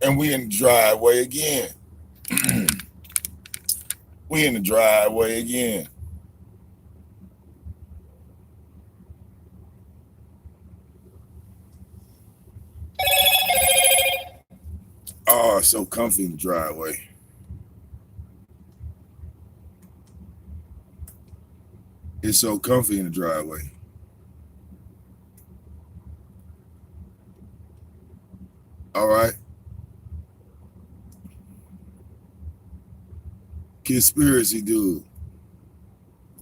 And we in the driveway again. We in the driveway again. Oh, it's so comfy in the driveway. It's so comfy in the driveway. All right. Conspiracy dude.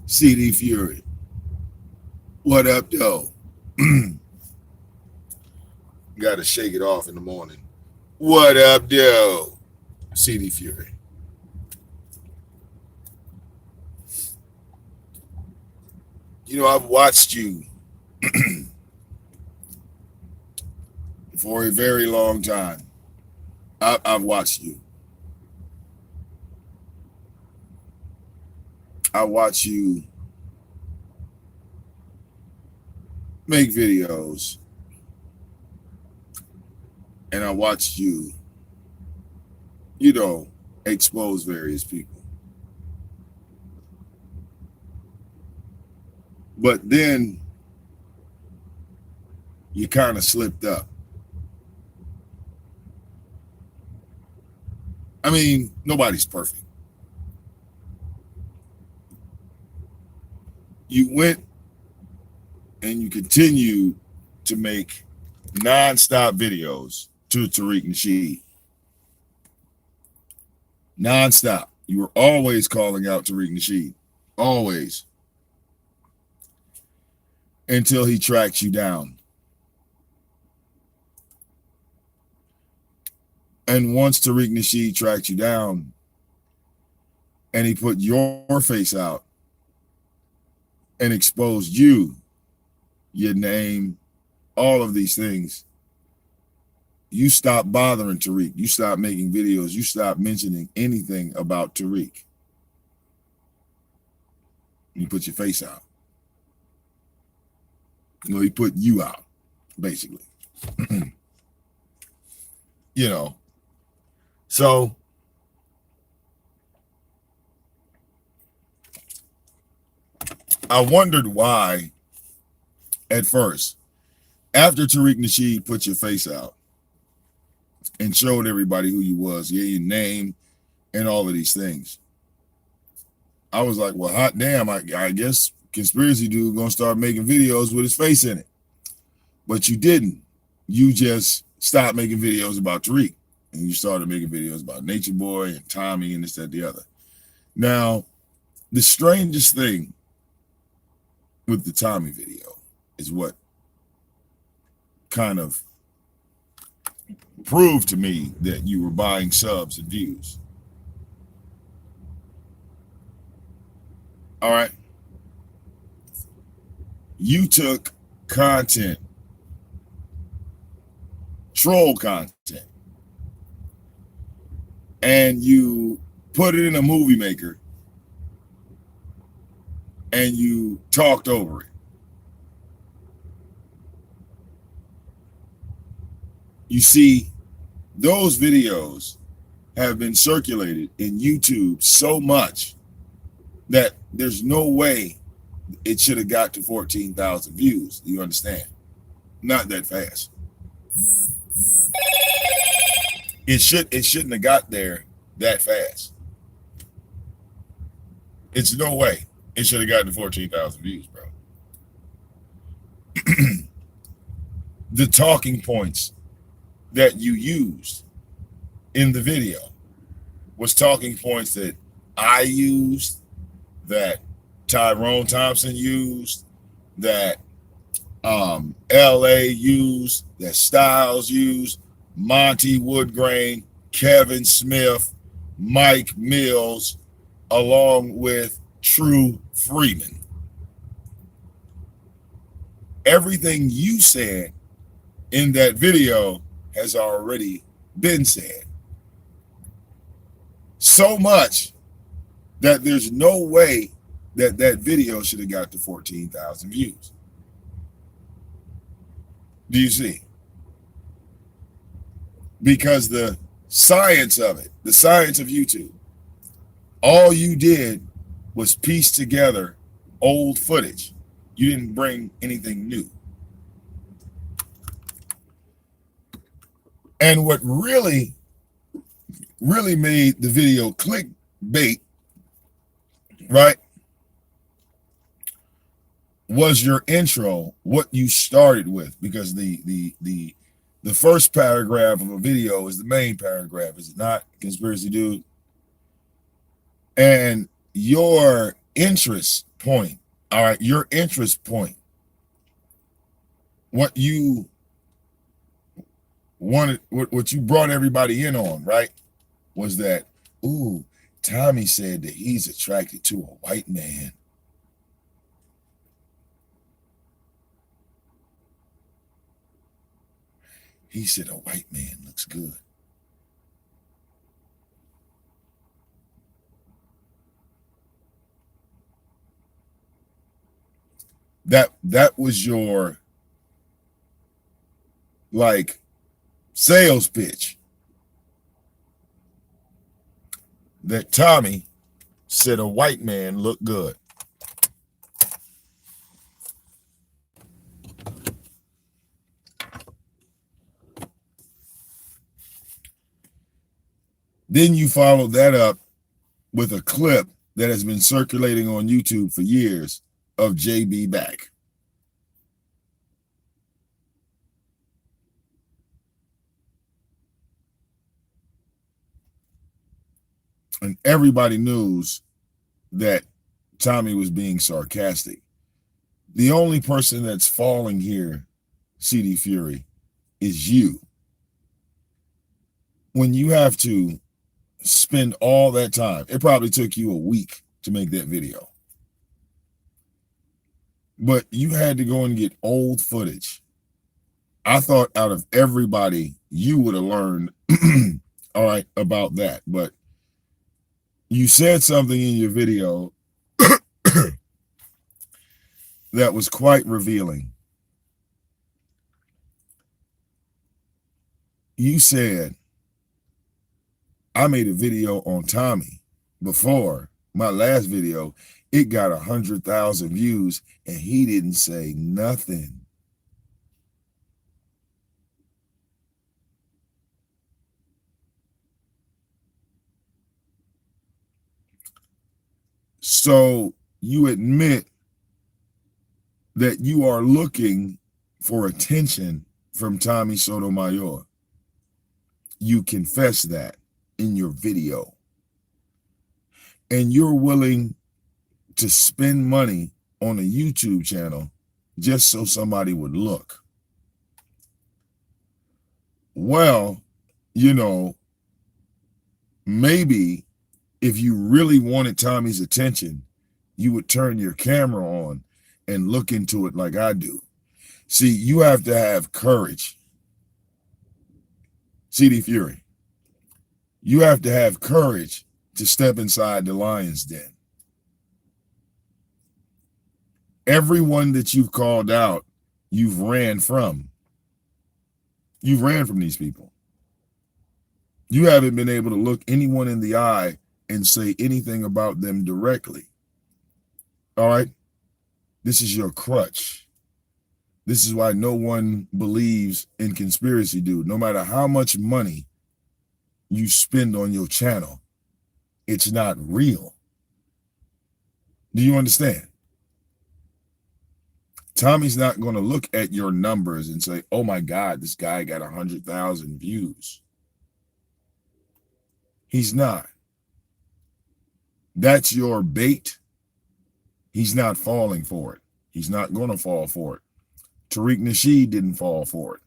CDFury. What up, though? Got to shake it off in the morning. What up, though? CDFury. You know, I've watched you for a very long time. I've watched you. I watch you make videos, and I watched you, expose various people. But then you kind of slipped up. I mean, nobody's perfect. You went and you continue to make nonstop videos to Tariq Nasheed. Nonstop. You were always calling out Tariq Nasheed. Always. Until he tracks you down. And once Tariq Nasheed tracked you down and he put your face out and exposed you, your name, all of these things, you stopped bothering Tariq. You stopped making videos. You stopped mentioning anything about Tariq. You put your face out. He put you out, basically. So I wondered why at first, after Tariq Nasheed put your face out and showed everybody who you was, your name and all of these things, I was like, well, hot damn, I guess conspiracy dude gonna start making videos with his face in it. But you didn't. You just stopped making videos about Tariq, and you started making videos about Nature Boy and Tommy and this, that, the other. Now, the strangest thing with the Tommy video is what kind of proved to me that you were buying subs and views. All right. You took content, troll content, and you put it in a movie maker and you talked over it. You see, those videos have been circulated in YouTube so much that there's no way it should have got to 14,000 views. You understand? Not that fast. It shouldn't have got there that fast. It's no way it should have gotten to 14,000 views, bro. The talking points that you used in the video was talking points that I used, that Tyrone Thompson used, that LA used, that Styles used, Monty Woodgrain, Kevin Smith, Mike Mills, along with True Freeman. Everything you said in that video has already been said. So much that there's no way that that video should have got to 14,000 views. Do you see? Because the science of it, the science of YouTube. All you did was piece together old footage. You didn't bring anything new. And what really made the video clickbait, right, was your intro, what you started with, because the first paragraph of a video is the main paragraph, is it not, Conspiracy Dude? And your interest point, all right, your interest point, what you wanted, what you brought everybody in on, right, was that, ooh, Tommy said that he's attracted to a white man. He said a white man looks good. That was your, like, sales pitch. That Tommy said a white man looked good. Then you followed that up with a clip that has been circulating on YouTube for years of JB back. And everybody knows that Tommy was being sarcastic. The only person that's falling here, CDFury, is you. When you have to spend all that time, it probably took you a week to make that video, but you had to go and get old footage. I thought out of everybody, you would have learned all right about that, but you said something in your video that was quite revealing. You said, I made a video on Tommy before my last video. It got 100,000 views and he didn't say nothing. So you admit that you are looking for attention from Tommy Sotomayor. You confess that in your video. And you're willing to spend money on a YouTube channel just so somebody would look. Well, you know, maybe if you really wanted Tommy's attention, you would turn your camera on and look into it like I do. See, you have to have courage. CDFury. You have to have courage to step inside the lion's den. Everyone that you've called out, you've ran from. You've ran from these people. You haven't been able to look anyone in the eye and say anything about them directly. All right? This is your crutch. This is why no one believes in Conspiracy Dude. No matter how much money you spend on your channel, it's not real. Do you understand? Tommy's not going to look at your numbers and say, oh my God, this guy got 100,000 views. He's not. That's your bait. He's not falling for it. He's not going to fall for it. Tariq Nasheed didn't fall for it,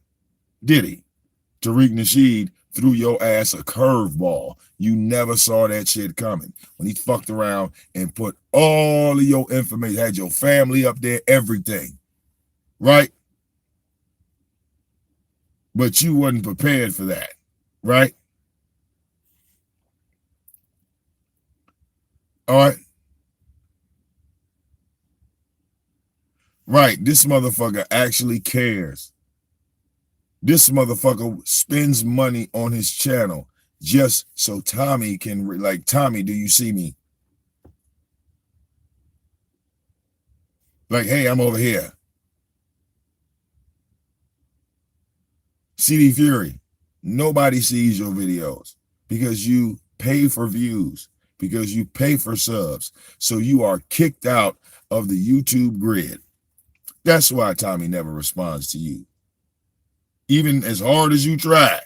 did he? Tariq Nasheed threw your ass a curveball. You never saw that shit coming. When he fucked around and put all of your information, had your family up there, everything, right? But you wasn't prepared for that, right? All right. Right, this motherfucker actually cares. This motherfucker spends money on his channel just so Tommy can, like, Tommy, do you see me? Like, hey, I'm over here. CDFury, nobody sees your videos because you pay for views, because you pay for subs. So you are kicked out of the YouTube grid. That's why Tommy never responds to you. Even as hard as you try,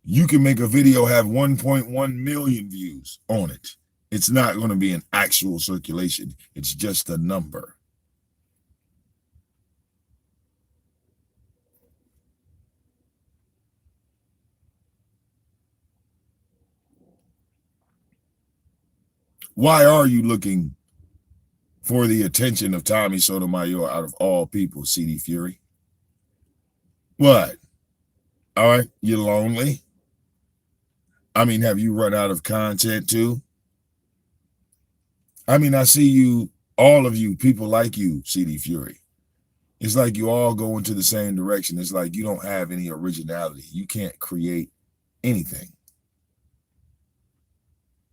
you can make a video have 1.1 million views on it. It's not going to be an actual circulation. It's just a number. Why are you looking for the attention of Tommy Sotomayor out of all people, CDFury? What? All right, you're lonely? I mean, have you run out of content too? I mean, I see you, all of you, people like you, CDFury. It's like you all go into the same direction. It's like you don't have any originality. You can't create anything.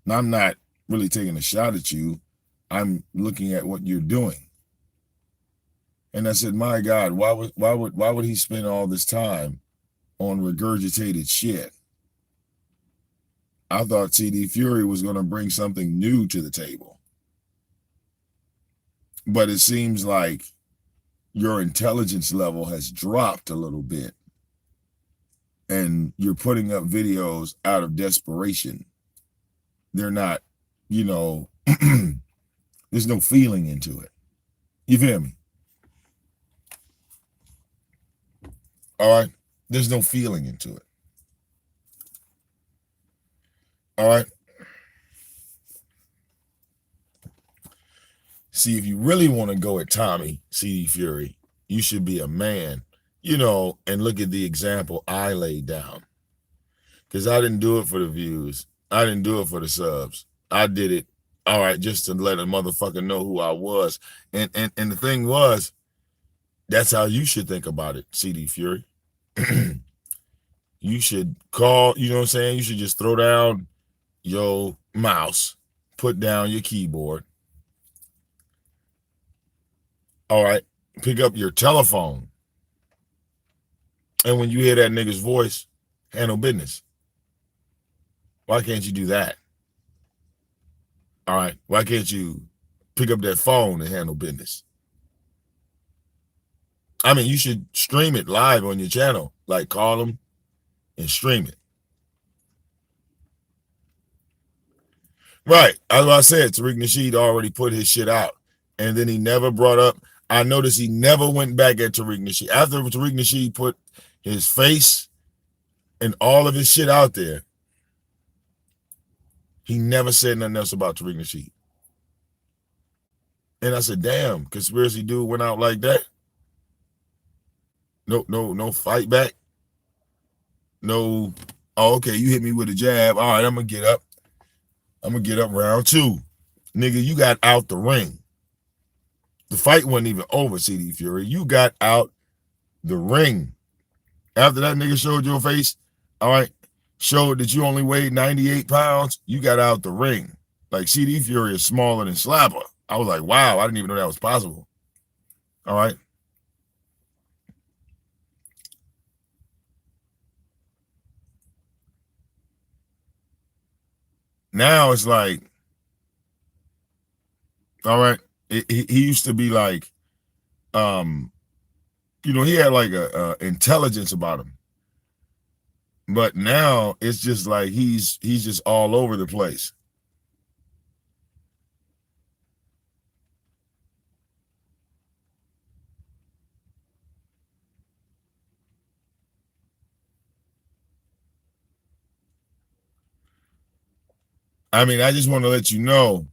Now, I'm not really taking a shot at you. I'm looking at what you're doing. And I said, my God, why would he spend all this time on regurgitated shit? I thought CDFury was going to bring something new to the table. But it seems like your intelligence level has dropped a little bit. And you're putting up videos out of desperation. They're not, you know, there's no feeling into it. You feel me? All right. There's no feeling into it. All right. See, if you really want to go at Tommy CDFury, you should be a man, you know, and look at the example I laid down. Because I didn't do it for the views. I didn't do it for the subs. I did it, all right, just to let a motherfucker know who I was. And the thing was, that's how you should think about it, CDFury. You should call, you know what I'm saying? You should just throw down your mouse, put down your keyboard. All right, pick up your telephone. And when you hear that nigga's voice, handle business. Why can't you do that? All right, why can't you pick up that phone and handle business? I mean, you should stream it live on your channel, like call them and stream it. Right, as I said, Tariq Nasheed already put his shit out. And then he never brought up, I noticed he never went back at Tariq Nasheed. After Tariq Nasheed put his face and all of his shit out there, he never said nothing else about Tariq Nasheed. And I said, damn, conspiracy dude went out like that? No fight back? No, oh, okay, you hit me with a jab. All right, I'm going to get up. I'm going to get up round two. Nigga, you got out the ring. The fight wasn't even over, CDFury. You got out the ring. After that nigga showed your face, all right, showed that you only weighed 98 pounds, you got out the ring. Like, CDFury is smaller than Slapper. I was like, wow, I didn't even know that was possible. All right. Now it's like, all right, he used to be like, you know, he had like a intelligence about him. But now it's just like he's just all over the place. I mean, I just want to let you know,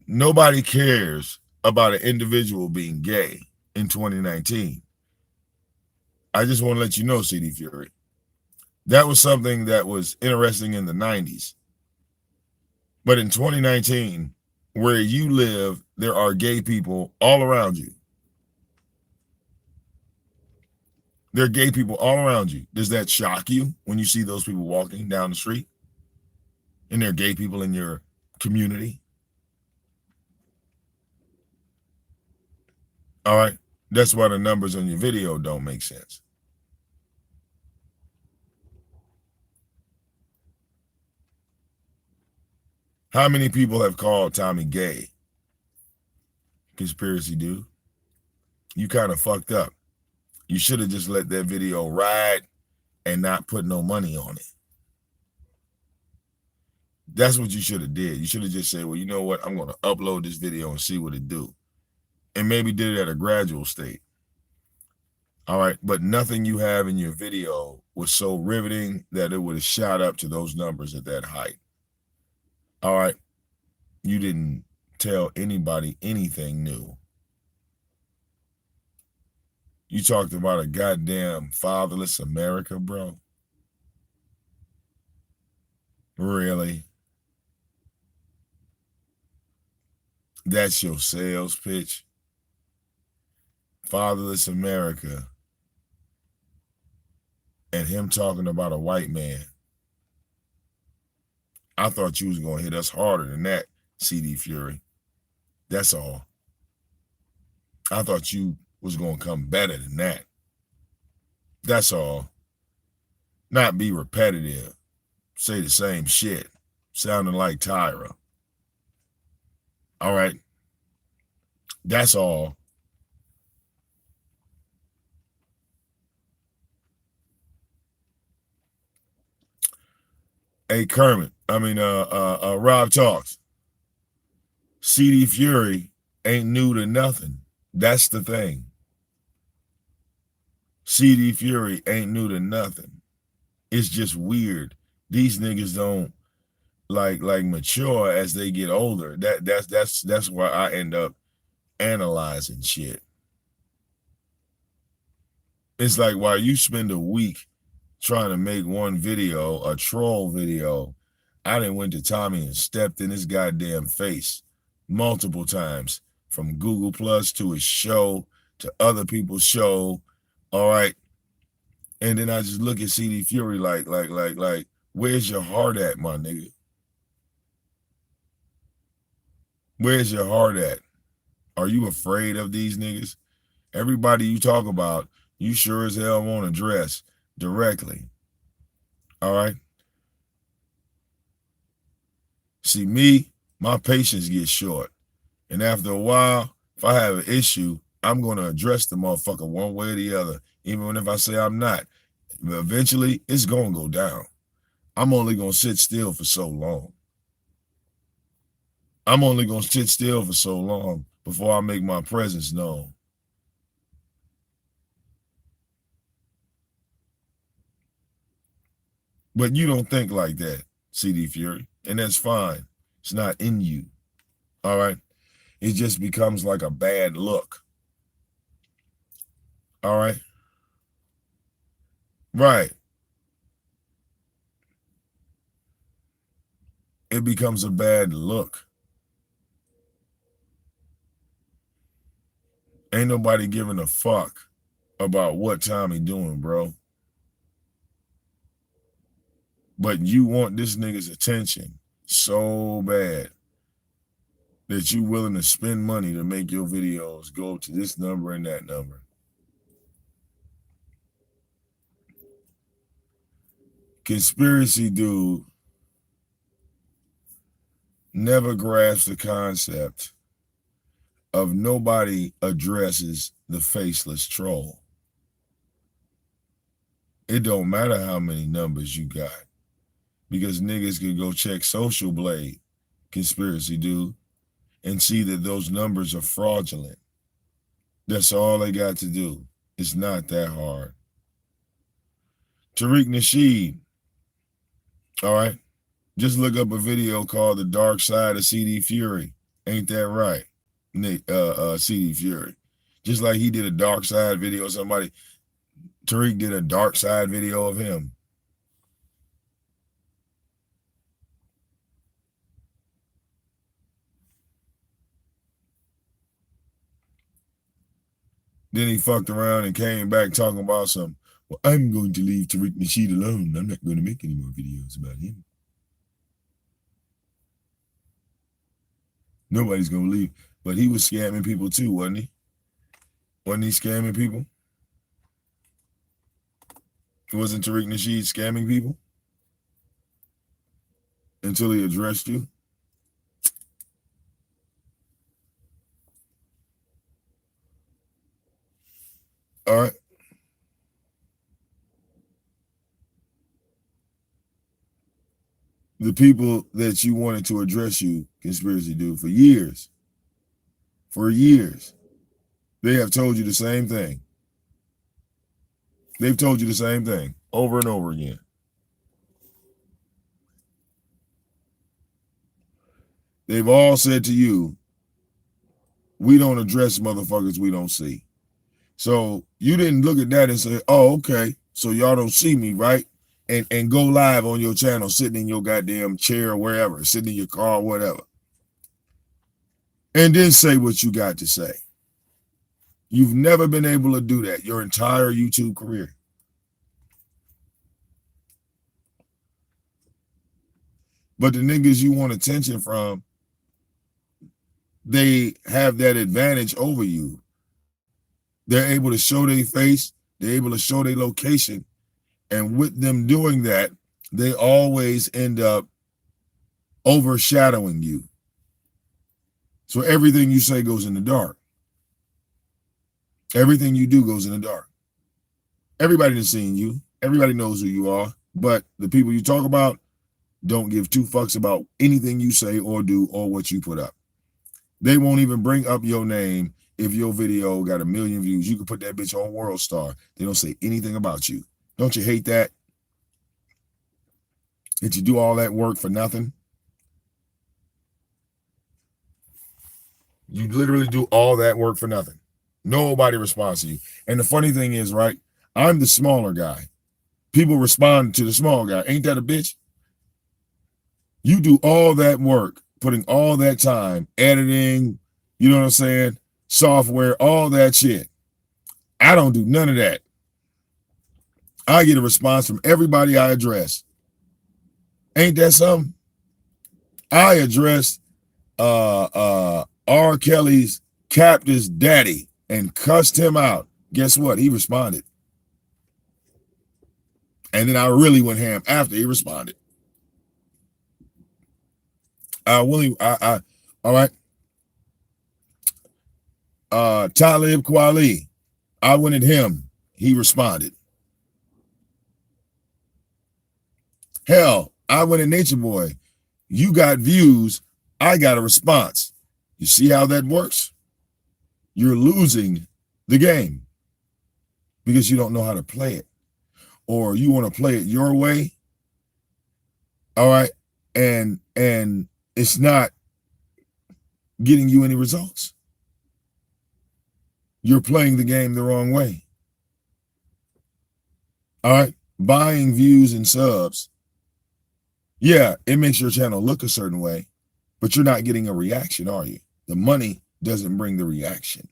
nobody cares about an individual being gay in 2019. I just want to let you know, CDFury. That was something that was interesting in the 90s. But in 2019, where you live, there are gay people all around you. There are gay people all around you. Does that shock you when you see those people walking down the street? And there are gay people in your community? All right. That's why the numbers on your video don't make sense. How many people have called Tommy gay? Conspiracy dude. You kind of fucked up. You should have just let that video ride and not put no money on it. That's what you should have did. You should have just said, well, you know what? I'm going to upload this video and see what it do. And maybe did it at a gradual state. All right. But nothing you have in your video was so riveting that it would have shot up to those numbers at that height. All right. You didn't tell anybody anything new. You talked about a goddamn fatherless America, bro. Really? That's your sales pitch? Fatherless America. And him talking about a white man. I thought you was going to hit us harder than that, CDFury. That's all. I thought you was going to come better than that. That's all. Not be repetitive. Say the same shit. Sounding like Tyra. All right. That's all. Hey, Kermit. Rob Talks. CDFury ain't new to nothing. That's the thing. CDFury ain't new to nothing. It's just weird. These niggas don't like mature as they get older. That's why I end up analyzing shit. It's like while you spend a week trying to make one video, a troll video, I done went to Tommy and stepped in his goddamn face multiple times, from Google Plus to his show to other people's show. All right. And then I just look at CDFury like, where's your heart at, my nigga? Where's your heart at? Are you afraid of these niggas? Everybody you talk about, you sure as hell want to address directly. All right. See, me, my patience gets short. And after a while, if I have an issue, I'm going to address the motherfucker one way or the other, even if I say I'm not. Eventually, it's going to go down. I'm only going to sit still for so long. I'm only going to sit still for so long before I make my presence known. But you don't think like that, CDFury, and that's fine. It's not in you. All right. It just becomes like a bad look. All right. Right. It becomes a bad look. Ain't nobody giving a fuck about what Tommy doing, bro. But you want this nigga's attention so bad that you willing to spend money to make your videos go to this number and that number. Conspiracy dude never grasps the concept of nobody addresses the faceless troll. It don't matter how many numbers you got, because niggas can go check Social Blade, conspiracy dude, and see that those numbers are fraudulent. That's all they got to do. It's not that hard. Tariq Nasheed, all right? Just look up a video called The Dark Side of CDFury. Ain't that right, CDFury? Just like he did a dark side video of somebody, Tariq did a dark side video of him. Then he fucked around and came back talking about some, Well, I'm going to leave Tariq Nasheed alone. I'm not going to make any more videos about him. Nobody's going to leave. But he was scamming people too, wasn't he? Wasn't he scamming people? Wasn't Tariq Nasheed scamming people? Until he addressed you? All right. The people that you wanted to address you, conspiracy dude, for years, they have told you the same thing. They've told you the same thing over and over again. They've all said to you, we don't address motherfuckers we don't see. So you didn't look at that and say, oh, okay, so y'all don't see me, right? And go live on your channel, sitting in your goddamn chair or wherever, sitting in your car, whatever. And then say what you got to say. You've never been able to do that your entire YouTube career. But the niggas you want attention from, they have that advantage over you. They're able to show their face. They're able to show their location. And with them doing that, they always end up overshadowing you. So everything you say goes in the dark. Everything you do goes in the dark. Everybody has seen you. Everybody knows who you are. But the people you talk about don't give two fucks about anything you say or do or what you put up. They won't even bring up your name if your video got 1 million views. You can put that bitch on World Star. They don't say anything about you. Don't you hate that? Did you do all that work for nothing? You literally do all that work for nothing. Nobody responds to you. And the funny thing is, right, I'm the smaller guy. People respond to the small guy. Ain't that a bitch? You do all that work, putting all that time, editing, you know what I'm saying? Software, all that shit. I don't do none of that. I get a response from everybody I address. Ain't that something? I addressed R. Kelly's captor's daddy and cussed him out. Guess what? He responded. And then I really went ham after he responded. All right. Talib Kweli, I went at him. He responded. Hell, I went at Nature Boy. You got views. I got a response. You see how that works? You're losing the game because you don't know how to play it, or you want to play it your way. All right. And it's not getting you any results. You're playing the game the wrong way. All right. Buying views and subs. Yeah, it makes your channel look a certain way, but you're not getting a reaction, are you? The money doesn't bring the reaction.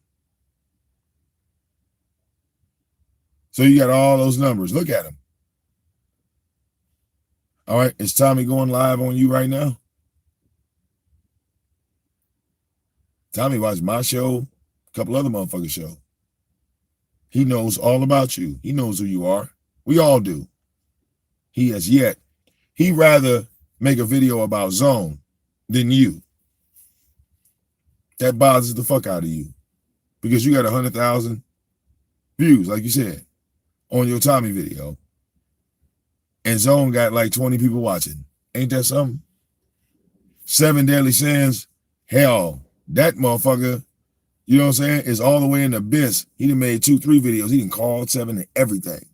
So you got all those numbers. Look at them. All right. Is Tommy going live on you right now? Tommy watched my show, a couple other motherfuckers' show. He knows all about you. He knows who you are. We all do. He has yet. He'd rather make a video about Zone than you. That bothers the fuck out of you because you got 100,000 views, like you said, on your Tommy video. And Zone got like 20 people watching. Ain't that something? 7 Deadly Sins, hell, that motherfucker, you know what I'm saying, is all the way in the abyss. He done made 2, 3 videos. He done called 7 and everything.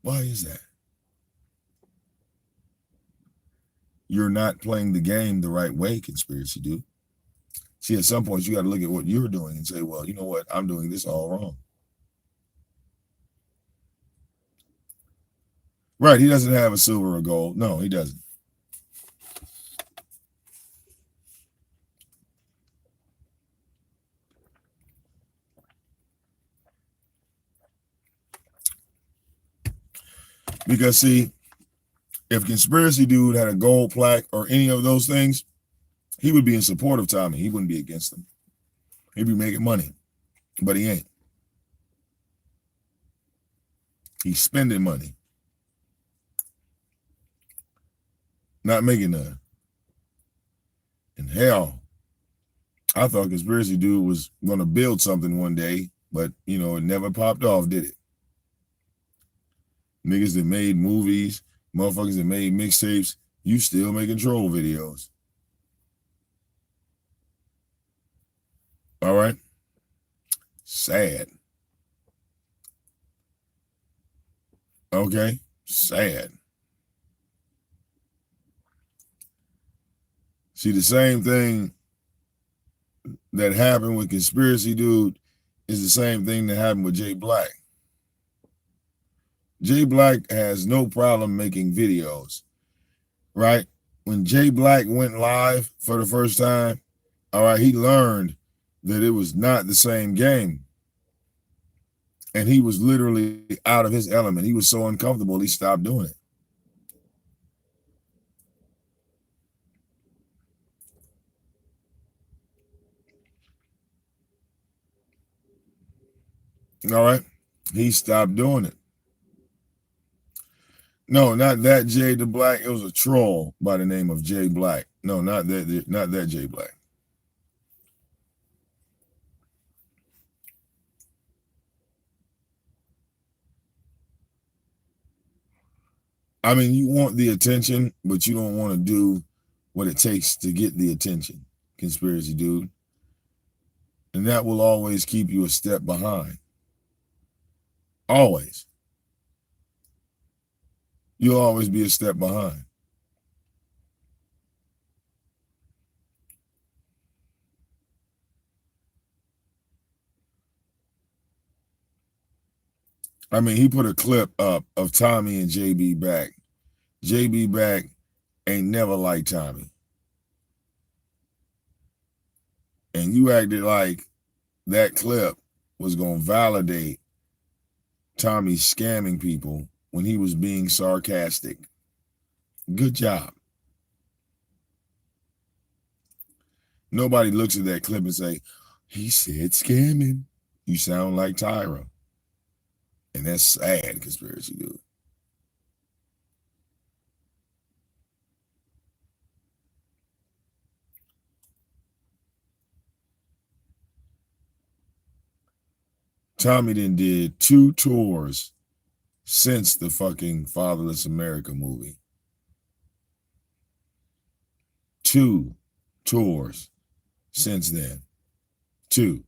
Why is that? You're not playing the game the right way, conspiracy dude. See, at some point, you got to look at what you're doing and say, well, you know what? I'm doing this all wrong. Right. He doesn't have a silver or gold. No, he doesn't. Because see, if Conspiracy Dude had a gold plaque or any of those things, he would be in support of Tommy. He wouldn't be against him. He'd be making money, but he ain't. He's spending money, not making none. And hell, I thought Conspiracy Dude was going to build something one day, but, you know, it never popped off, did it? Niggas that made movies, motherfuckers that made mixtapes, you still making troll videos. All right? Sad. Okay? Sad. See, the same thing that happened with Conspiracy Dude is the same thing that happened with Jay Black. Jay Black has no problem making videos, right? When Jay Black went live for the first time, all right, he learned that it was not the same game. And he was literally out of his element. He was so uncomfortable, he stopped doing it. All right? He stopped doing it. No, not that Jay the Black. It was a troll by the name of Jay Black. No, not that Jay Black. I mean, you want the attention, but you don't want to do what it takes to get the attention, Conspiracy Dude. And that will always keep you a step behind. Always. You'll always be a step behind. I mean, he put a clip up of Tommy and JB back. JB back ain't never liked Tommy. And you acted like that clip was going to validate Tommy scamming people when he was being sarcastic. Good job. Nobody looks at that clip and say, he said scamming. You sound like Tyra. And that's sad, Conspiracy Dude. Tommy then did 2 tours since the fucking Fatherless America movie. 2 tours since then. 2.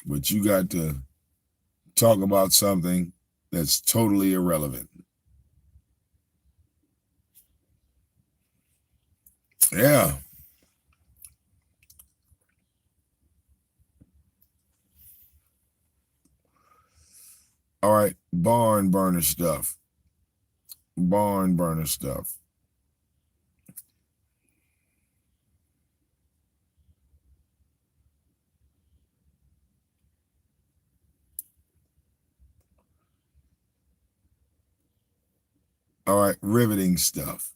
But you got to talk about something that's totally irrelevant. Yeah. All right, barn burner stuff. Barn burner stuff. All right, riveting stuff.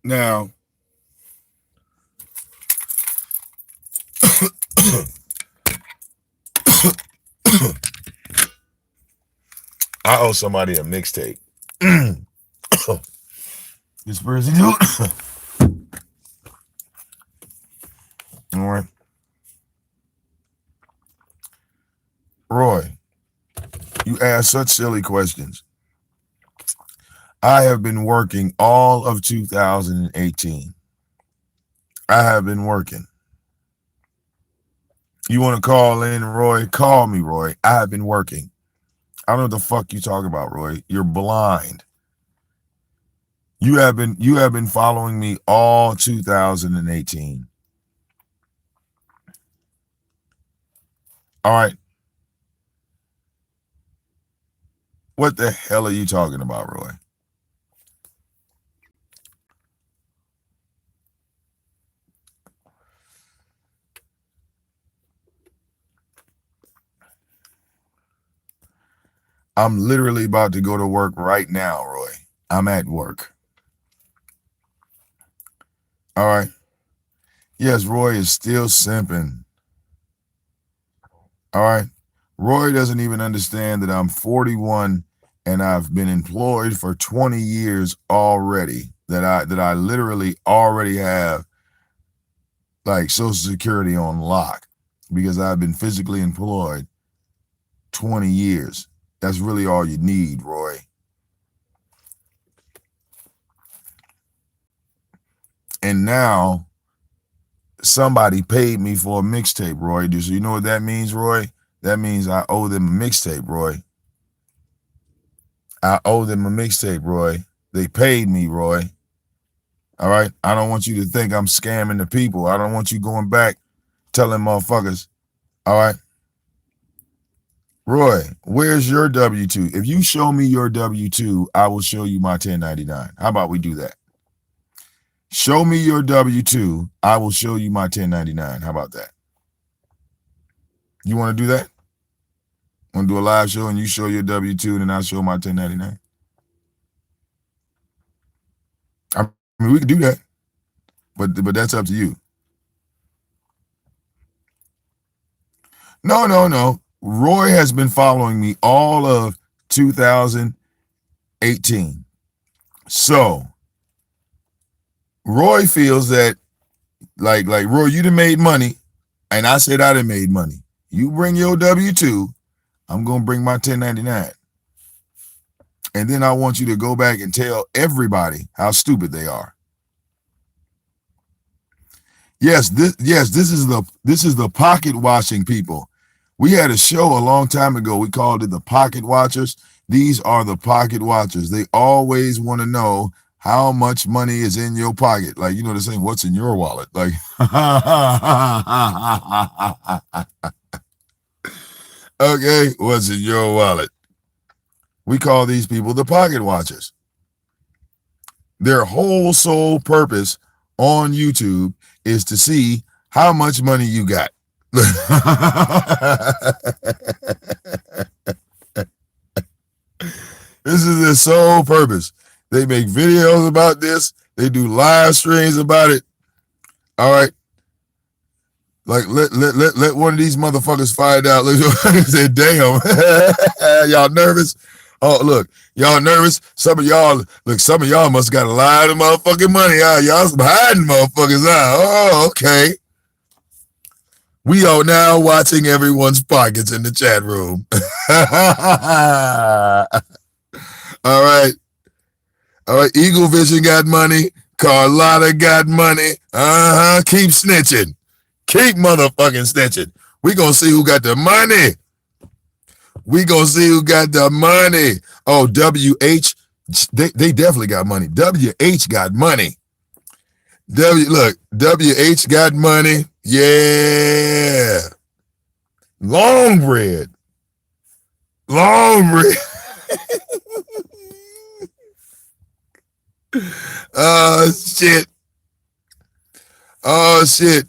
Now, I owe somebody a mixtape. Conspiracy Dude. All right. Roy, you ask such silly questions. I have been working all of 2018. I have been working. You want to call in, Roy? Call me, Roy. I have been working. I don't know what the fuck you talking about, Roy. You're blind. You have been following me all 2018. All right. What the hell are you talking about, Roy? I'm literally about to go to work right now, Roy. I'm at work. All right. Yes, Roy is still simping. All right. Roy doesn't even understand that I'm 41 and I've been employed for 20 years already. That I literally already have like Social Security on lock because I've been physically employed 20 years. That's really all you need, Roy. And now somebody paid me for a mixtape, Roy. So you know what that means, Roy? That means I owe them a mixtape, Roy. I owe them a mixtape, Roy. They paid me, Roy. All right. I don't want you to think I'm scamming the people. I don't want you going back telling motherfuckers. All right. Roy, where's your W-2? If you show me your W-2, I will show you my 1099. How about we do that? Show me your W-2, I will show you my 1099. How about that? You want to do that? Want to do a live show and you show your W-2 and then I'll show my 1099? I mean, we could do that, but that's up to you. No. Roy has been following me all of 2018. So Roy feels that like Roy, you done made money, and I said I done made money. You bring your W-2, I'm gonna bring my 1099. And then I want you to go back and tell everybody how stupid they are. Yes, this is the pocket watching people. We had a show a long time ago. We called it the Pocket Watchers. These are the pocket watchers. They always want to know how much money is in your pocket. Like, you know, they're saying, what's in your wallet? Like, okay, what's in your wallet? We call these people the pocket watchers. Their whole sole purpose on YouTube is to see how much money you got. This is their sole purpose. They make videos about this. They do live streams about it. All right. Like let one of these motherfuckers find out. Say, damn, y'all nervous? Oh, look, y'all nervous? Some of y'all must got a lot of motherfucking money. Y'all some hiding motherfuckers out. Oh, okay. We are now watching everyone's pockets in the chat room. All right. Eagle Vision got money. Carlotta got money. Keep snitching. Keep motherfucking snitching. We gonna see who got the money. Oh, WH, they definitely got money. WH got money. WH got money. Yeah. Long bread. Oh, shit.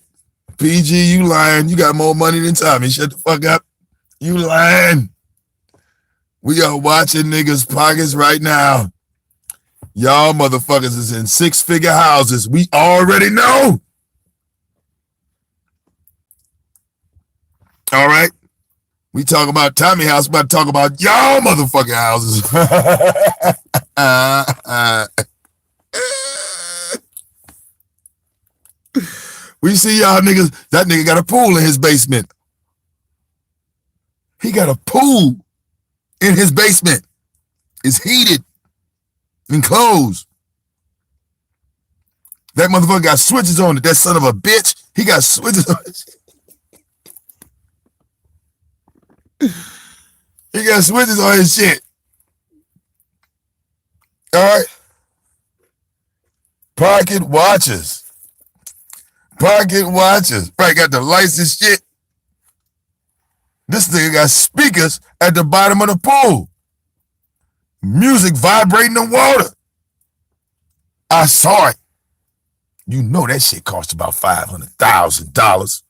PG, you lying. You got more money than Tommy. Shut the fuck up. You lying. We are watching niggas' pockets right now. Y'all motherfuckers is in 6-figure houses. We already know. All right. We talk about Tommy house, about to talk about y'all motherfucking houses. We see y'all niggas. That nigga got a pool in his basement. He got a pool in his basement. It's heated and closed. That motherfucker got switches on it. That son of a bitch. He got switches on it. He got switches on his shit. All right. Pocket watches. Right, got the lights and shit. This nigga got speakers at the bottom of the pool. Music vibrating the water. I saw it. You know that shit cost about $500,000.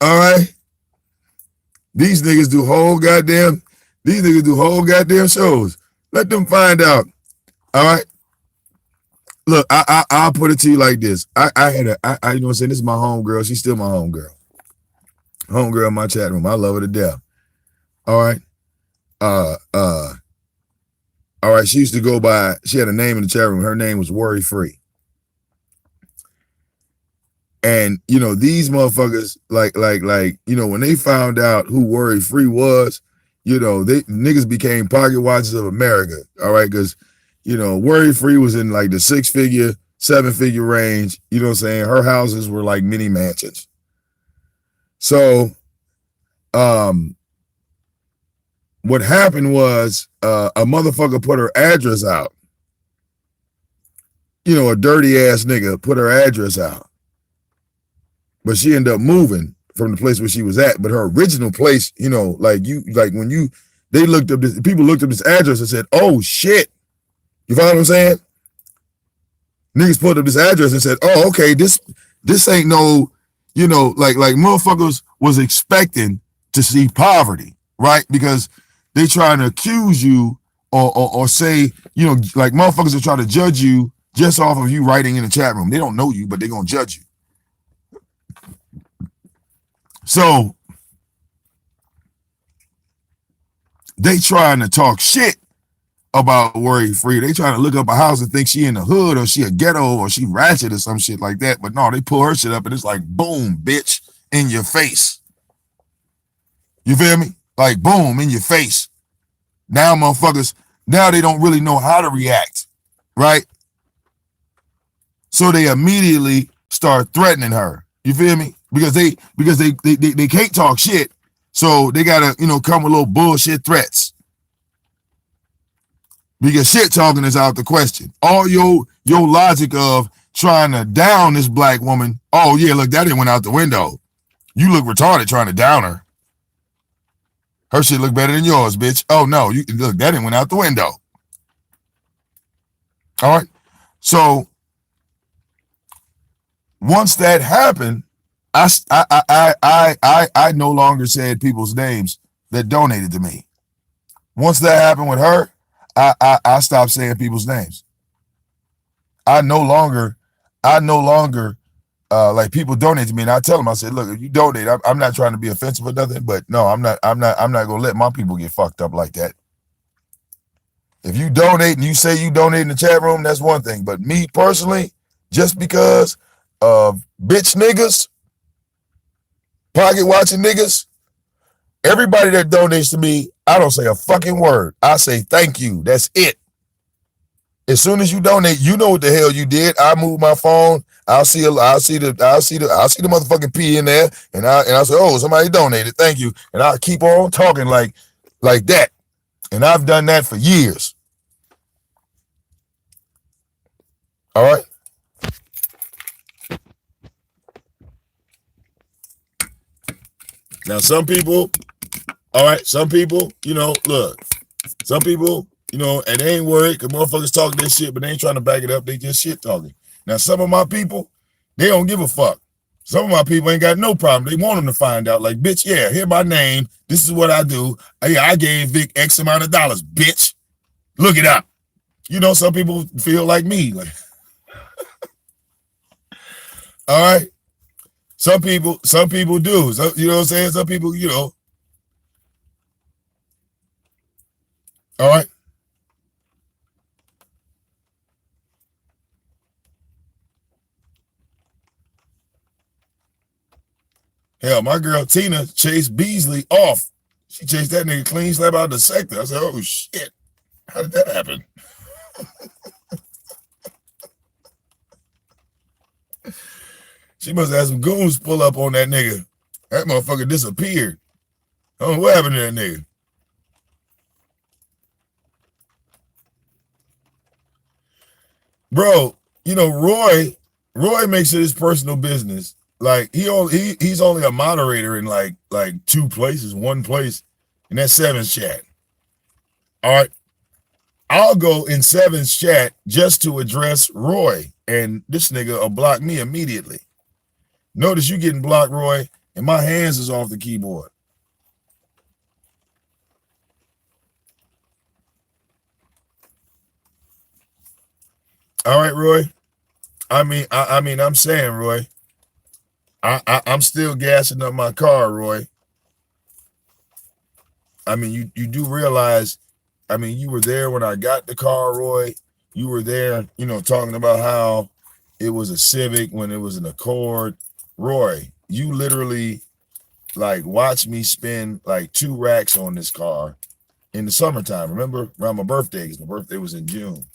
All right. These niggas do whole goddamn shows. Let them find out. All right. Look, I'll put it to you like this. I you know what I'm saying? This is my homegirl. She's still my homegirl. Homegirl in my chat room. I love her to death. All right. All right. She used to go by, she had a name in the chat room. Her name was Worry Free. And, you know, these motherfuckers, like, you know, when they found out who Worry Free was, you know, niggas became pocket watchers of America. All right. Because, you know, Worry Free was in like the 6-figure, 7-figure range. You know what I'm saying? Her houses were like mini mansions. So, what happened was a motherfucker put her address out. You know, a dirty ass nigga put her address out. But she ended up moving from the place where she was at. But her original place, you know, they looked up this, people looked up this address and said, oh shit. You follow what I'm saying? Niggas put up this address and said, oh, okay, this ain't no, you know, like motherfuckers was expecting to see poverty, right? Because they trying to accuse you or say, you know, like motherfuckers are trying to judge you just off of you writing in the chat room. They don't know you, but they're going to judge you. So they trying to talk shit about Worry Free. They trying to look up a house and think she in the hood or she a ghetto or she ratchet or some shit like that. But no, they pull her shit up and it's like, boom, bitch, in your face. You feel me? Like, boom, in your face. Now motherfuckers, now they don't really know how to react, right? So they immediately start threatening her. You feel me? Because they can't talk shit. So they gotta, you know, come with little bullshit threats. Because shit talking is out the question. All your logic of trying to down this black woman, oh yeah, look, that didn't went out the window. You look retarded trying to down her. Her shit look better than yours, bitch. Oh no, you look, that didn't went out the window. All right. So once that happened, I no longer said people's names that donated to me. Once that happened with her, I stopped saying people's names. I no longer like people donate to me, and I tell them, I said, look, if you donate, I'm not trying to be offensive or nothing, but no, I'm not gonna let my people get fucked up like that. If you donate and you say you donate in the chat room, that's one thing. But me personally, just because of bitch niggas, pocket watching niggas, everybody that donates to me, I don't say a fucking word. I say thank you. That's it. As soon as you donate, you know what the hell you did. I move my phone. I'll see the motherfucking P in there, and I say, oh, somebody donated. Thank you. And I'll keep on talking like that. And I've done that for years. All right. Now, some people, you know, look, some people, you know, and they ain't worried because motherfuckers talking this shit, but they ain't trying to back it up. They just shit talking. Now, some of my people, they don't give a fuck. Some of my people ain't got no problem. They want them to find out, like, bitch, yeah, here's my name. This is what I do. Yeah, I gave Vic X amount of dollars, bitch. Look it up. You know, some people feel like me. Like, all right. Some people do. So, you know what I'm saying? Some people, you know. All right. Hell, my girl Tina chased Beasley off. She chased that nigga clean slap out of the sector. I said, oh shit. How did that happen? She must have had some goons pull up on that nigga. That motherfucker disappeared. I don't know what happened to that nigga. Bro, you know, Roy Roy makes it his personal business. Like he's only a moderator in like two places, one place, and that's Seven's chat. All right. I'll go in Seven's chat just to address Roy, and this nigga will block me immediately. Notice you getting blocked, Roy, and my hands is off the keyboard. All right, Roy. I mean, I'm saying, Roy, I'm still gassing up my car, Roy. I mean, you do realize, I mean, you were there when I got the car, Roy. You were there, you know, talking about how it was a Civic when it was an Accord. Roy, you literally like watched me spend like 2 racks on this car in the summertime. Remember, around my birthday, because my birthday was in June.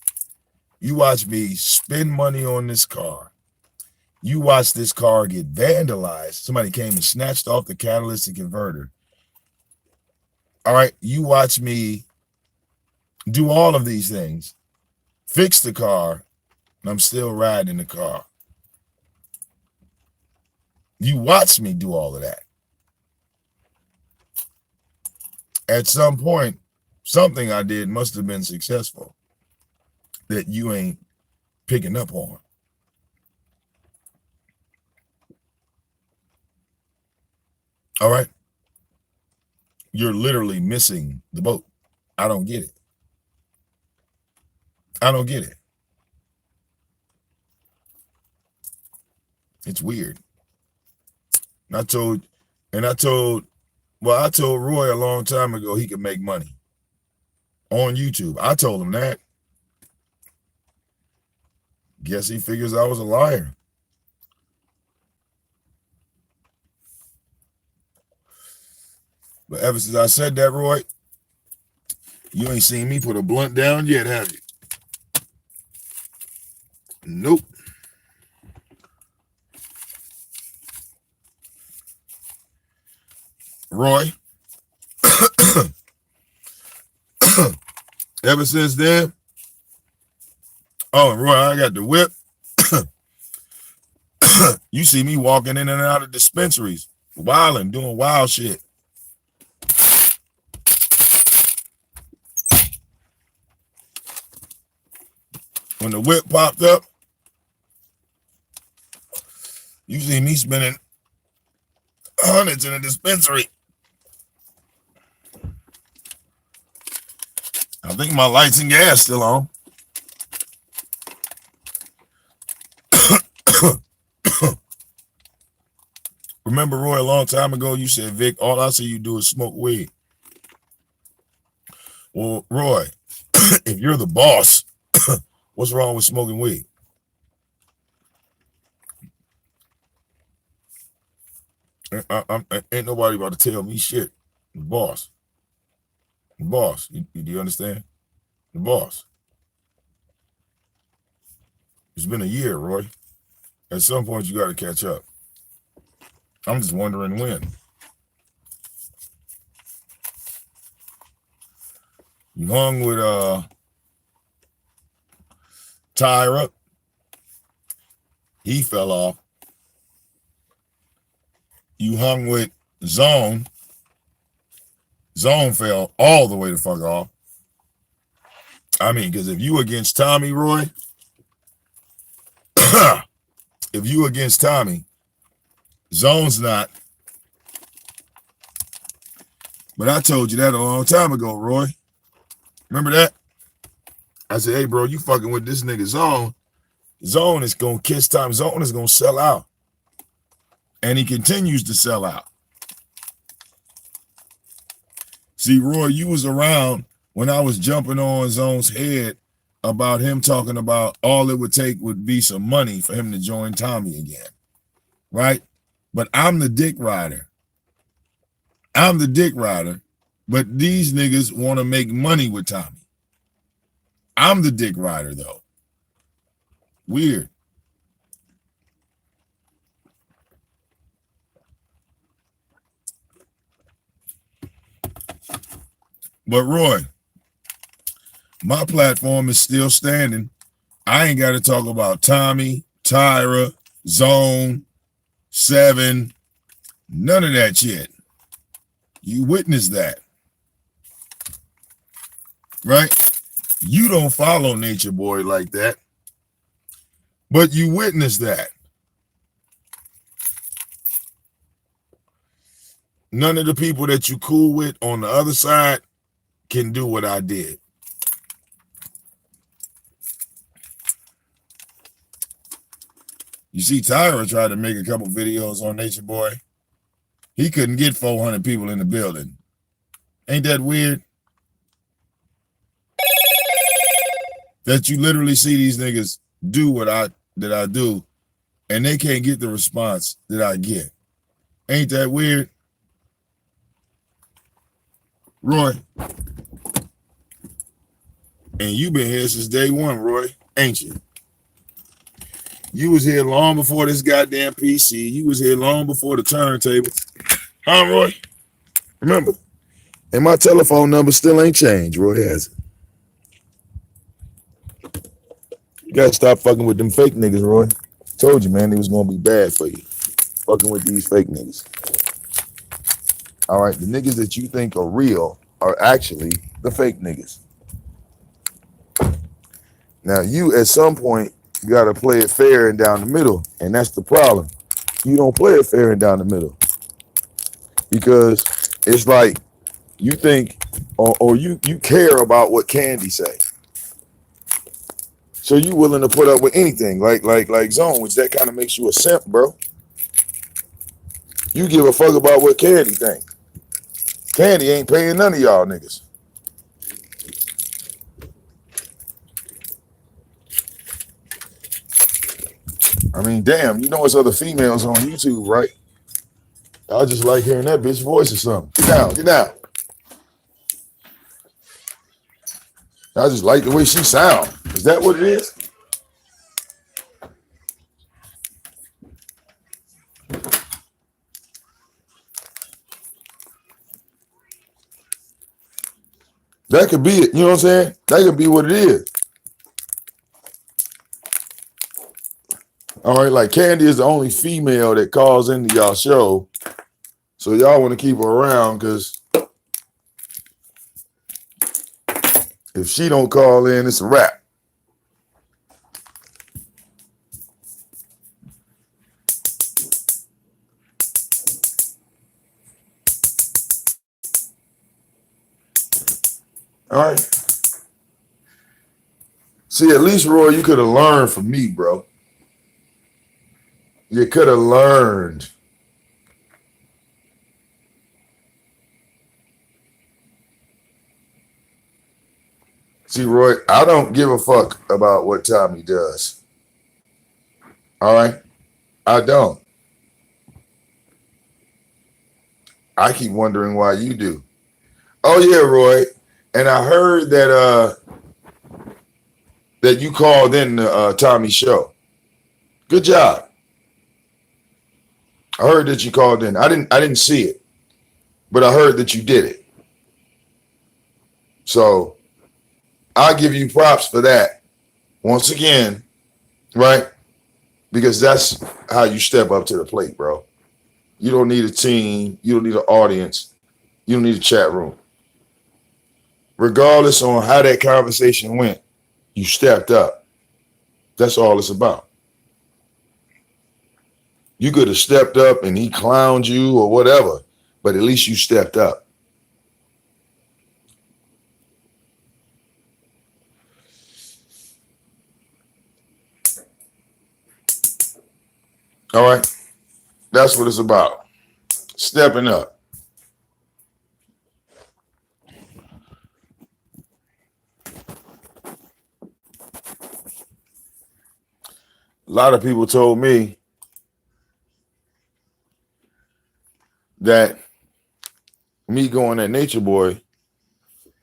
You watched me spend money on this car. You watched this car get vandalized. Somebody came and snatched off the catalytic converter. All right, you watched me do all of these things, fix the car, and I'm still riding the car. You watched me do all of that. At some point, something I did must have been successful that you ain't picking up on. All right? You're literally missing the boat. I don't get it. I don't get it. It's weird. I told Roy a long time ago he could make money on YouTube. I told him that. Guess he figures I was a liar. But ever since I said that, Roy, you ain't seen me put a blunt down yet, have you? Nope. Roy, ever since then, oh, Roy, I got the whip. You see me walking in and out of dispensaries, wilding, doing wild shit. When the whip popped up, you see me spending hundreds in a dispensary. I think my lights and gas still on. Remember, Roy, a long time ago, you said, Vic, all I see you do is smoke weed. Well, Roy, if you're the boss, what's wrong with smoking weed? Ain't nobody about to tell me shit. The boss. The boss. Do you understand? The boss. It's been a year, Roy. At some point, you got to catch up. I'm just wondering when. You hung with Tyra. He fell off. You hung with Zone. Zone fell all the way the fuck off. I mean, because if you against Tommy, Roy, if you against Tommy, Zone's not. But I told you that a long time ago, Roy. Remember that? I said, hey, bro, you fucking with this nigga Zone. Zone is going to kiss Tommy. Zone is going to sell out. And he continues to sell out. See, Roy, you was around when I was jumping on Zone's head about him talking about all it would take would be some money for him to join Tommy again, right? But I'm the dick rider. I'm the dick rider, but these niggas want to make money with Tommy. I'm the dick rider, though. Weird. But Roy, my platform is still standing. I ain't got to talk about Tommy, Tyra, Zone, 7, none of that shit. You witnessed that, right? You don't follow Nature Boy like that, but you witnessed that. None of the people that you cool with on the other side can do what I did. You see, Tyra tried to make a couple videos on Nature Boy. He couldn't get 400 people in the building. Ain't that weird? That you literally see these niggas do what I do, and they can't get the response that I get. Ain't that weird? Roy. And you been here since day one, Roy, ain't you? You was here long before this goddamn PC. You was here long before the turntable. Huh, Roy? Remember, and my telephone number still ain't changed, Roy has it. You gotta stop fucking with them fake niggas, Roy. Told you, man, it was gonna be bad for you. Fucking with these fake niggas. All right, the niggas that you think are real are actually the fake niggas. Now, you at some point gotta play it fair and down the middle, and that's the problem. You don't play it fair and down the middle because it's like you think or you care about what Candy say. So you willing to put up with anything, like Zone, which that kind of makes you a simp, bro. You give a fuck about what Candy think. Candy ain't paying none of y'all niggas. I mean, damn, you know it's other females on YouTube, right? I just like hearing that bitch voice or something. Get down, get down. I just like the way she sound. Is that what it is? That could be it. You know what I'm saying? That could be what it is. All right, like Candy is the only female that calls into y'all show. So y'all want to keep her around because if she don't call in, it's a wrap. All right. See, at least, Roy, you could have learned from me, bro. You could have learned. See, Roy, I don't give a fuck about what Tommy does. All right? I don't. I keep wondering why you do. Oh, yeah, Roy. And I heard that that you called in Tommy's show. Good job. I heard that you called in. I didn't see it, but I heard that you did it. So I'll give you props for that. Once again, right? Because that's how you step up to the plate, bro. You don't need a team. You don't need an audience. You don't need a chat room. Regardless on how that conversation went, you stepped up. That's all it's about. You could have stepped up and he clowned you or whatever, but at least you stepped up. All right? That's what it's about. Stepping up. A lot of people told me that me going at Nature Boy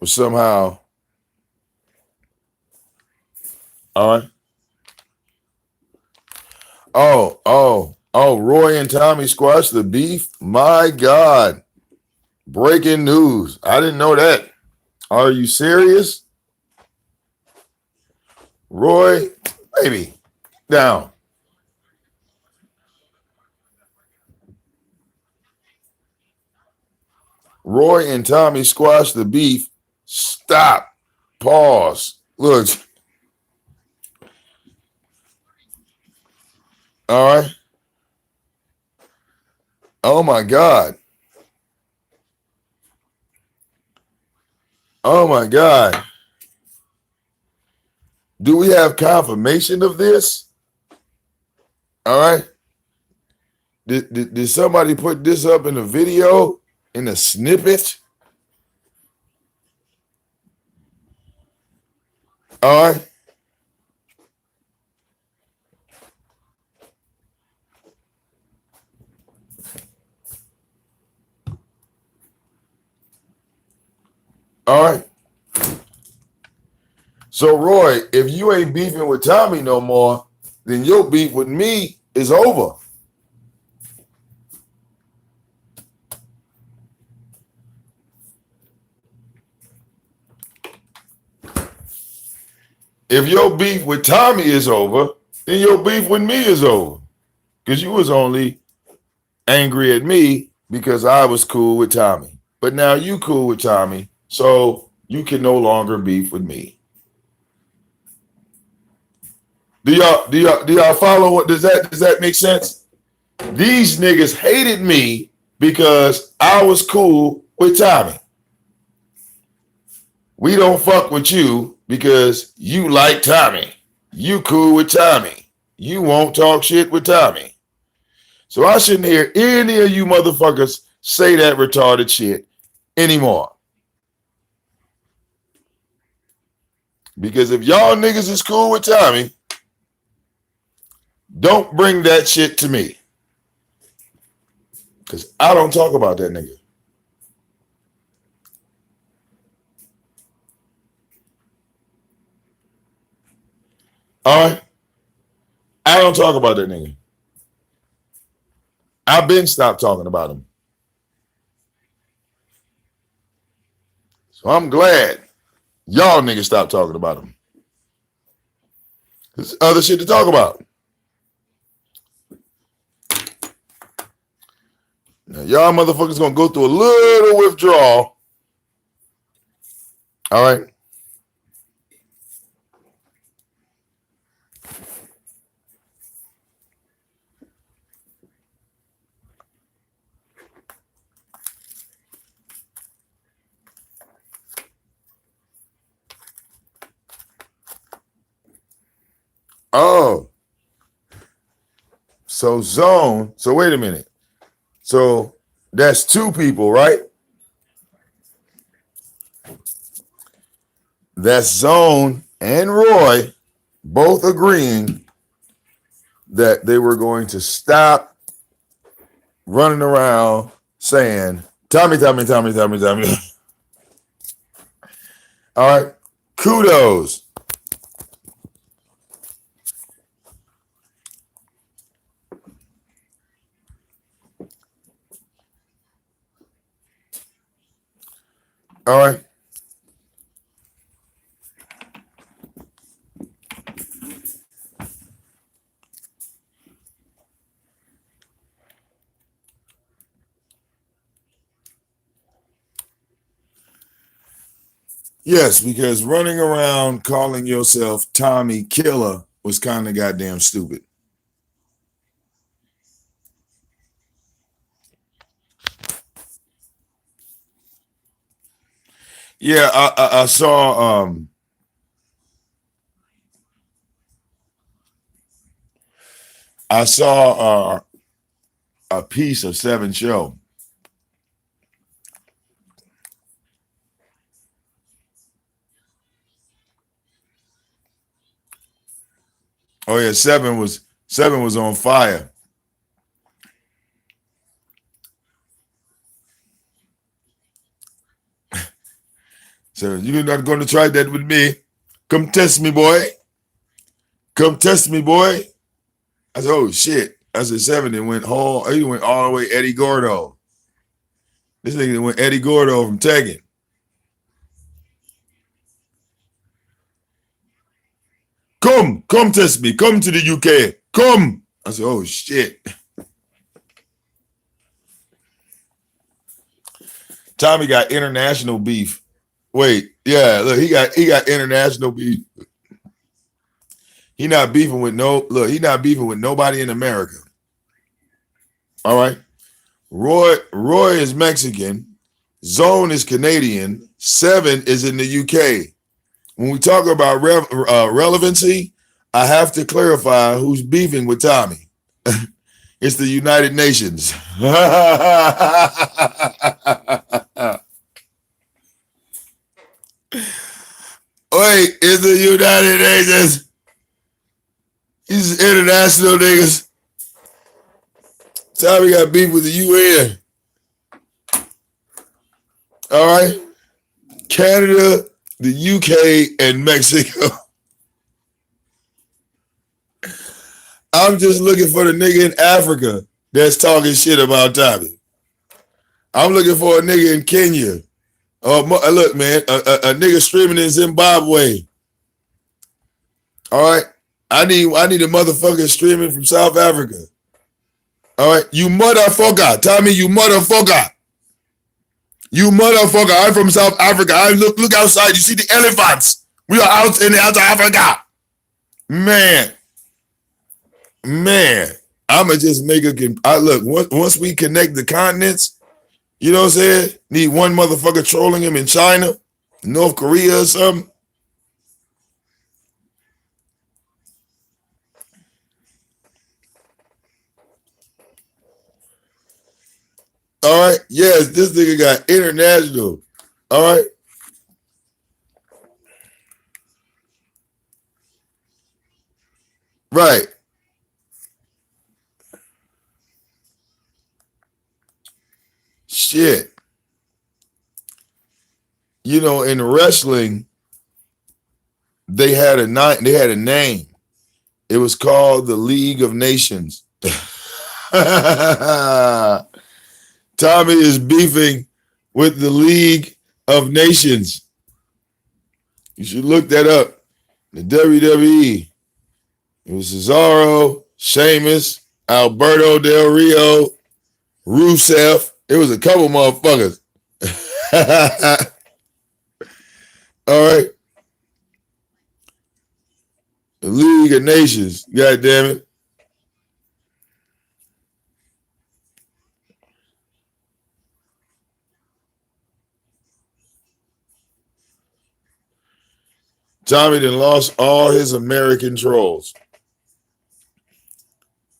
was somehow, all right. Oh, Roy and Tommy squashed the beef. My God. Breaking news. I didn't know that. Are you serious? Roy, baby, down. Roy and Tommy squash the beef. Stop. Pause. Look. All right. Oh my God. Oh my God. Do we have confirmation of this? All right. Did somebody put this up in a video, in a snippet? All right. All right. So, Roy, if you ain't beefing with Tommy no more, then your beef with me is over. If your beef with Tommy is over, then your beef with me is over. Because you was only angry at me because I was cool with Tommy. But now you cool with Tommy, so you can no longer beef with me. Do y'all follow what does that make sense? These niggas hated me because I was cool with Tommy. We don't fuck with you because you like Tommy. You cool with Tommy. You won't talk shit with Tommy. So I shouldn't hear any of you motherfuckers say that retarded shit anymore. Because if y'all niggas is cool with Tommy, don't bring that shit to me. Because I don't talk about that nigga. All right? I don't talk about that nigga. I've been stopped talking about him. So I'm glad y'all niggas stopped talking about him. There's other shit to talk about. Now, y'all motherfuckers gonna go through a little withdrawal. All right. Oh. So Zone. So wait a minute. So that's two people, right? That's Zone and Roy both agreeing that they were going to stop running around saying, Tommy. All right. Kudos. All right. Yes, because running around calling yourself Tommy Killer was kind of goddamn stupid. Yeah, I saw a piece of 7 Show. Oh yeah, 7 was on fire. So you're not going to try that with me. Come test me, boy. Come test me, boy. I said, oh shit. I said 7 and went all the way Eddie Gordo. This nigga went Eddie Gordo from Tekken. Come test me. Come to the UK. Come. I said, oh shit. Tommy got international beef. Wait, yeah, look, he got international beef. He not beefing with he not beefing with nobody in America. All right. Roy is Mexican. Zone is Canadian. 7 is in the UK. When we talk about relevancy, I have to clarify who's beefing with Tommy. It's the United Nations. Wait, it's the United Nations. These international niggas. Tommy got beef with the UN. All right. Canada, the UK, and Mexico. I'm just looking for the nigga in Africa that's talking shit about Tommy. I'm looking for a nigga in Kenya. Oh, look, man, a nigga streaming in Zimbabwe. All right. I need a motherfucker streaming from South Africa. All right. You motherfucker. Tommy, you motherfucker. You motherfucker. I'm from South Africa. I look outside. You see the elephants. We are out in Africa. Man. I'ma just make look, once we connect the continents, you know what I'm saying? Need one motherfucker trolling him in China, North Korea or something. All right. Yes, this nigga got international. All right. Right. Shit. You know, in wrestling, they had a name. It was called the League of Nations. Tommy is beefing with the League of Nations. You should look that up. The WWE. It was Cesaro, Sheamus, Alberto Del Rio, Rusev. It was a couple motherfuckers. All right. The League of Nations. God damn it. Tommy done lost all his American trolls.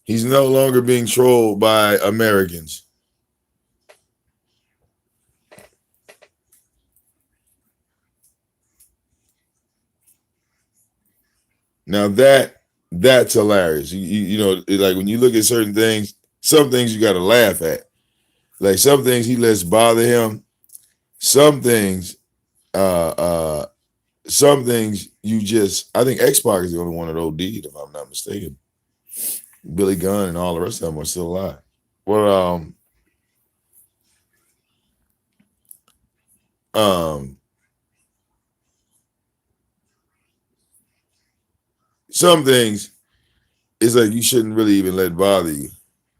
He's no longer being trolled by Americans. Now that's hilarious. You know, like when you look at certain things, some things you got to laugh at. Like some things he lets bother him. Some things you just, I think X-Pac is the only one that OD'd, if I'm not mistaken. Billy Gunn and all the rest of them are still alive. Well, some things it's like you shouldn't really even let it bother you.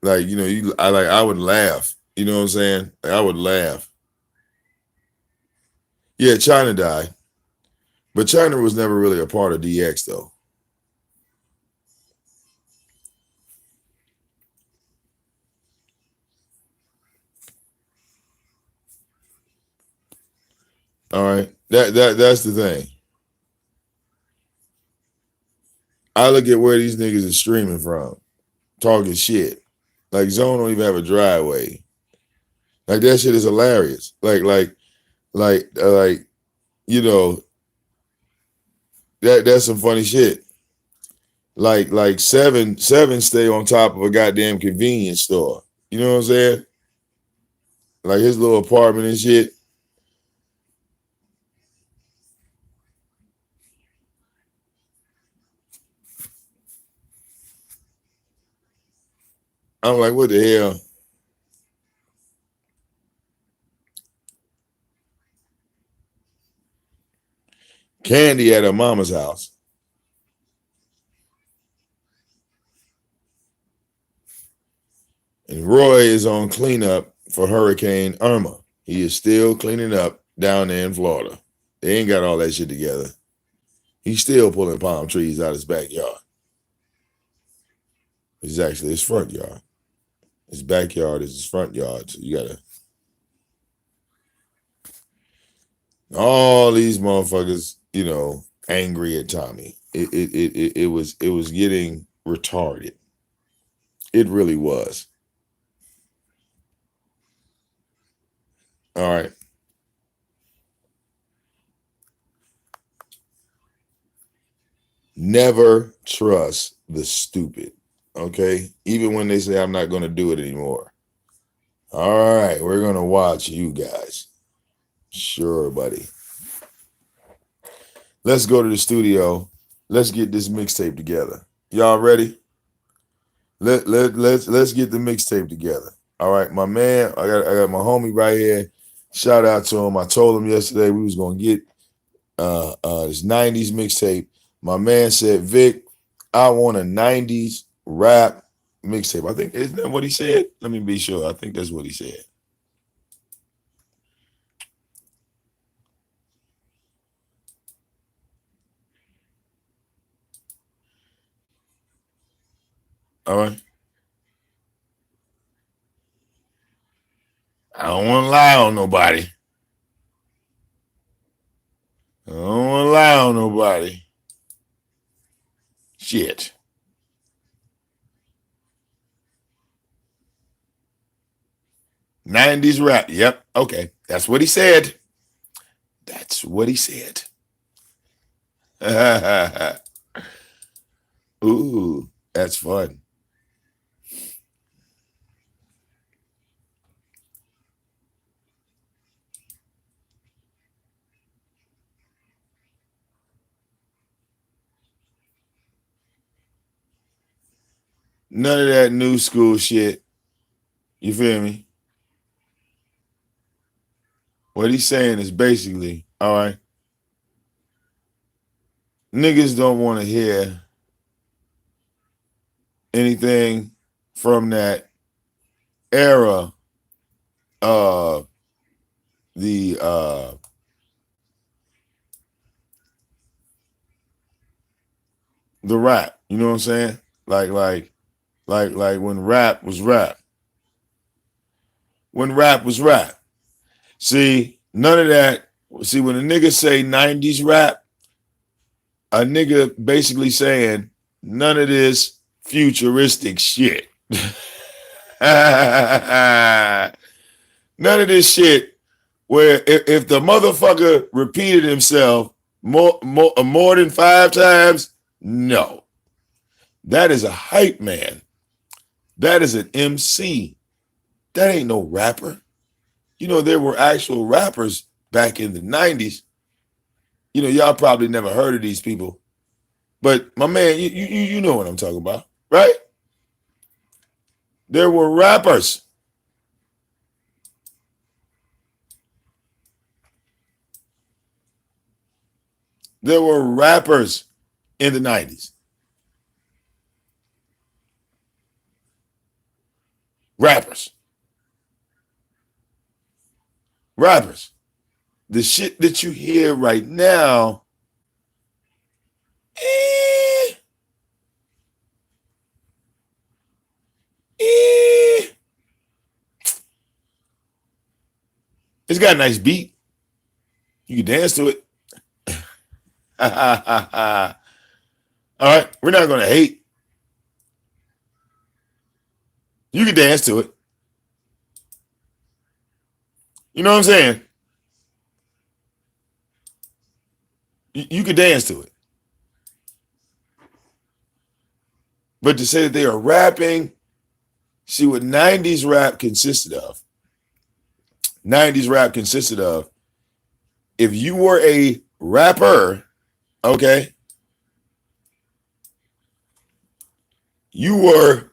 Like, you know, I would laugh. You know what I'm saying? Like, I would laugh. Yeah, China died. But China was never really a part of DX though. All right. That's the thing. I look at where these niggas are streaming from, talking shit. Like Zone don't even have a driveway. Like that shit is hilarious. Like, you know, that's some funny shit. Like seven stay on top of a goddamn convenience store. You know what I'm saying? Like his little apartment and shit. I'm like, what the hell? Candy at her mama's house. And Roy is on cleanup for Hurricane Irma. He is still cleaning up down there in Florida. They ain't got all that shit together. He's still pulling palm trees out his backyard. It's actually his front yard. His backyard is his front yard. So you gotta. All these motherfuckers, angry at Tommy. It was getting retarded. It really was. All right. Never trust the stupid. Okay? Even when they say I'm not going to do it anymore. All right, we're going to watch you guys. Sure, buddy. Let's go to the studio. Let's get this mixtape together. Y'all ready? Let's get the mixtape together. All right, my man, I got my homie right here. Shout out to him. I told him yesterday we was gonna get this 90s mixtape. My man said, Vic, I want a 90s rap mixtape. I think, isn't that what he said? Let me be sure. I think that's what he said. All right. I don't want to lie on nobody. I don't want to lie on nobody. Shit. '90s rap. Yep. Okay. That's what he said. That's what he said. Ooh, that's fun. None of that new school shit. You feel me? What he's saying is basically, all right, niggas don't want to hear anything from that era of the rap. You know what I'm saying? Like when rap was rap. When rap was rap. See, none of that. See, when a nigga say 90s rap, a nigga basically saying none of this futuristic shit. None of this shit where if the motherfucker repeated himself more than 5 times, no. That is a hype man. That is an MC. That ain't no rapper. There were actual rappers back in the 90s. Y'all probably never heard of these people. But my man, you know what I'm talking about, right? There were rappers. There were rappers in the 90s. Rappers. The shit that you hear right now, it's got a nice beat. You can dance to it. All right, we're not going to hate. You can dance to it. You know what I'm saying? You can dance to it. But to say that they are rapping, see what 90s rap consisted of. 90s rap consisted of, if you were a rapper, okay, you were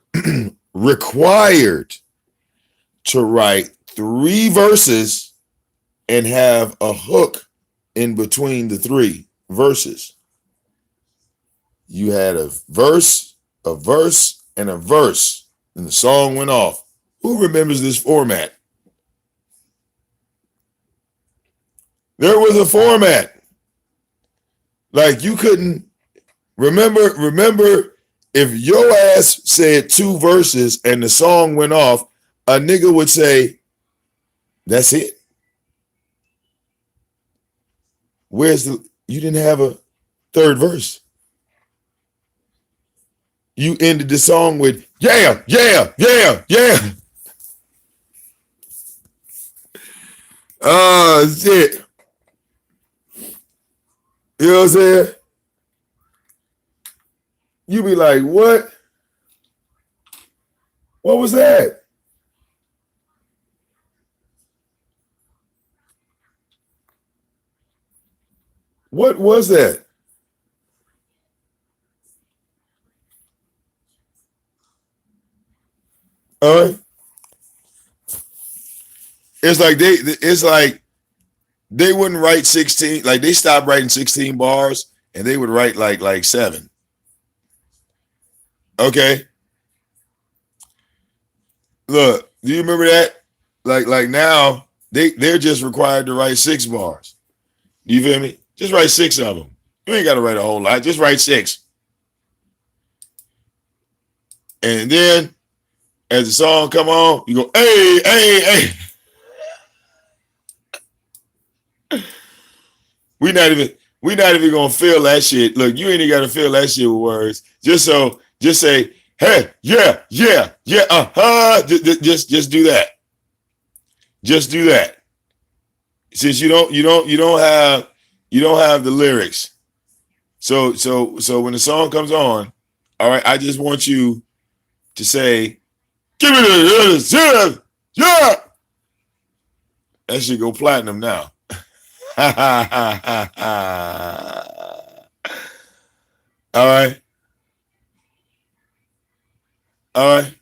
required to write 3 verses and have a hook in between the 3 verses. You had a verse, and a verse, and the song went off. Who remembers this format? There was a format. Like you couldn't remember if your ass said 2 verses and the song went off, a nigga would say, that's it. You didn't have a 3rd verse. You ended the song with, yeah, yeah, yeah, yeah. Oh, shit. You know what I'm saying? You be like, what? What was that? What was that? It's like they wouldn't write 16, like they stopped writing 16 bars and they would write like 7. Okay. Look, do you remember that? Like now they're just required to write 6 bars. You feel me? Just write 6 of them. You ain't got to write a whole lot. Just write 6. And then as the song come on, you go, hey, hey, hey. We not even gonna feel that shit. Look, you ain't even gotta feel that shit with words. Just say, hey, yeah, yeah, yeah, just do that. Just do that. Since you don't have the lyrics. So when the song comes on, all right, I just want you to say, give me the yeah. That should go platinum now. All right. All right.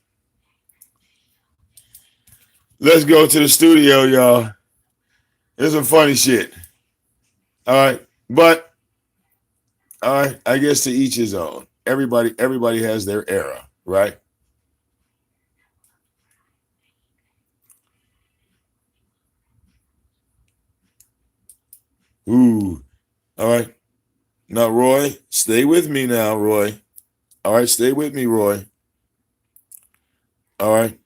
Let's go to the studio, y'all. There's some funny shit. All right. But all right, I guess to each his own. Everybody has their era, right? Ooh. All right. Now, Roy, stay with me now, Roy. All right, stay with me, Roy. All right.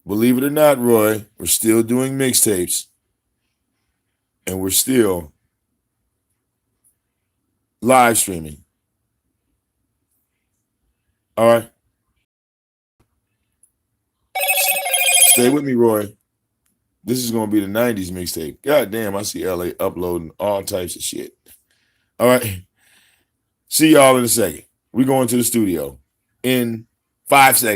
Believe it or not, Roy, we're still doing mixtapes. And we're still live streaming. All right. Stay with me, Roy. This is going to be the 90s mixtape. God damn, I see LA uploading all types of shit. All right. See y'all in a second. We're going to the studio in 5 seconds.